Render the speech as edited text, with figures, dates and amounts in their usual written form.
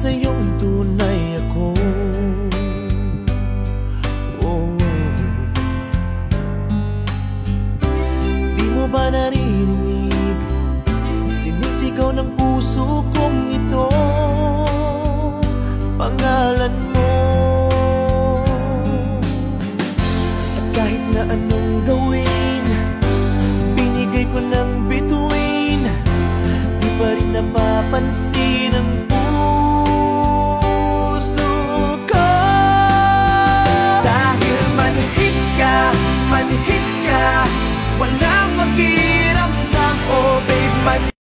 sa'yong tunay ako. Di mo ba naririnig? Sinisigaw ng puso kong ito, pangalan mo. At kahit na anong gawin, binigay ko ng bituin, di pa rin napapansin